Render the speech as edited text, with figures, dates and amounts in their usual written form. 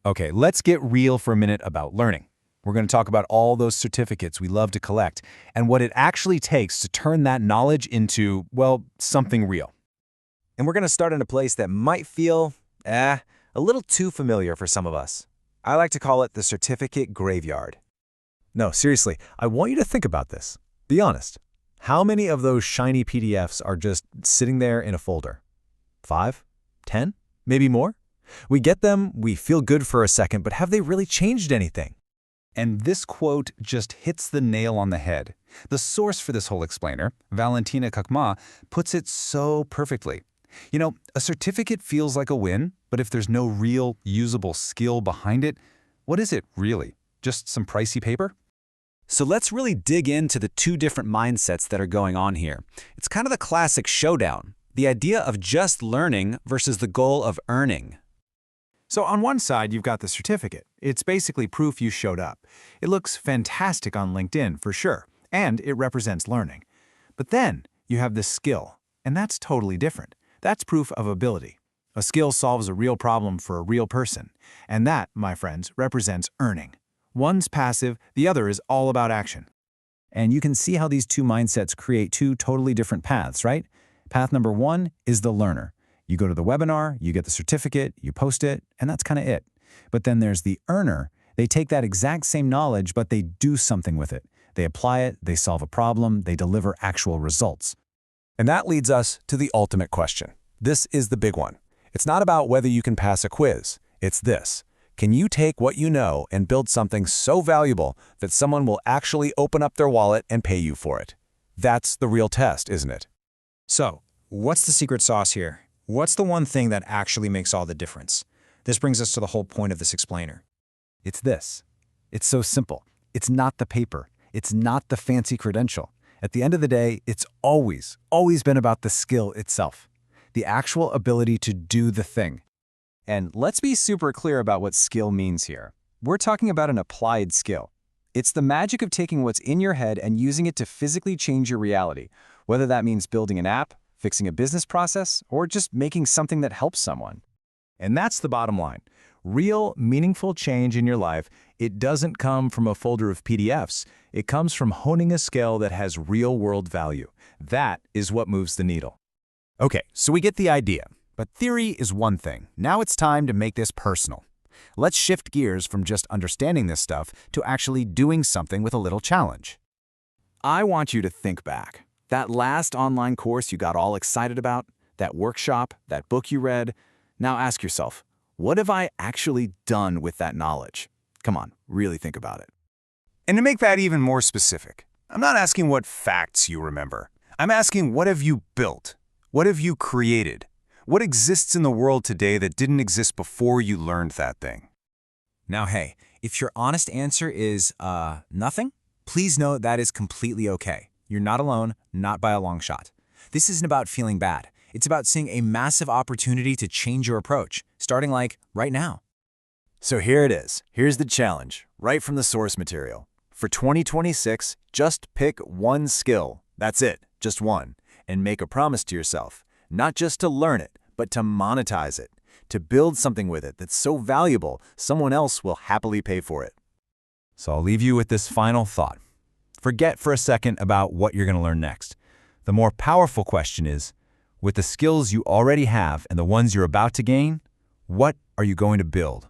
Okay, let's get real for a minute about learning. We're going to talk about all those certificates we love to collect and what it actually takes to turn that knowledge into, well, something real. And we're going to start in a place that might feel, a little too familiar for some of us. I like to call it the certificate graveyard. No, seriously, I want you to think about this. Be honest. How many of those shiny PDFs are just sitting there in a folder? 5? 10? Maybe more? We get them, we feel good for a second, but have they really changed anything? And this quote just hits the nail on the head. The source for this whole explainer, Valentina Kakma, puts it so perfectly. You know, a certificate feels like a win, but if there's no real, usable skill behind it, what is it really? Just some pricey paper? So let's really dig into the two different mindsets that are going on here. It's kind of the classic showdown, the idea of just learning versus the goal of earning. So on one side, you've got the certificate. It's basically proof you showed up. It looks fantastic on LinkedIn, for sure, and it represents learning. But then you have the skill, and that's totally different. That's proof of ability. A skill solves a real problem for a real person, and that, my friends, represents earning. One's passive, the other is all about action. And you can see how these two mindsets create two totally different paths, right? Path number one is the learner. You go to the webinar, you get the certificate, you post it, and that's kind of it. But then there's the earner. They take that exact same knowledge, but they do something with it. They apply it, they solve a problem, they deliver actual results. And that leads us to the ultimate question. This is the big one. It's not about whether you can pass a quiz. It's this. Can you take what you know and build something so valuable that someone will actually open up their wallet and pay you for it? That's the real test, isn't it? So, what's the secret sauce here? What's the one thing that actually makes all the difference? This brings us to the whole point of this explainer. It's this. It's so simple. It's not the paper. It's not the fancy credential. At the end of the day, it's always been about the skill itself, the actual ability to do the thing. And let's be super clear about what skill means here. We're talking about an applied skill. It's the magic of taking what's in your head and using it to physically change your reality, whether that means building an app, fixing a business process, or just making something that helps someone. And that's the bottom line. Real, meaningful change in your life, it doesn't come from a folder of PDFs. It comes from honing a skill that has real-world value. That is what moves the needle. Okay, so we get the idea. But theory is one thing. Now it's time to make this personal. Let's shift gears from just understanding this stuff to actually doing something with a little challenge. I want you to think back. That last online course you got all excited about, that workshop, that book you read. Now ask yourself, what have I actually done with that knowledge? Come on, really think about it. And to make that even more specific, I'm not asking what facts you remember. I'm asking, what have you built? What have you created? What exists in the world today that didn't exist before you learned that thing? Now, hey, if your honest answer is, nothing, please know that is completely okay. You're not alone, not by a long shot. This isn't about feeling bad. It's about seeing a massive opportunity to change your approach, starting like right now. So here it is. Here's the challenge, right from the source material. For 2026, just pick one skill. That's it, just one. And make a promise to yourself, not just to learn it, but to monetize it, to build something with it that's so valuable someone else will happily pay for it. So I'll leave you with this final thought. Forget for a second about what you're going to learn next. The more powerful question is, with the skills you already have and the ones you're about to gain, what are you going to build?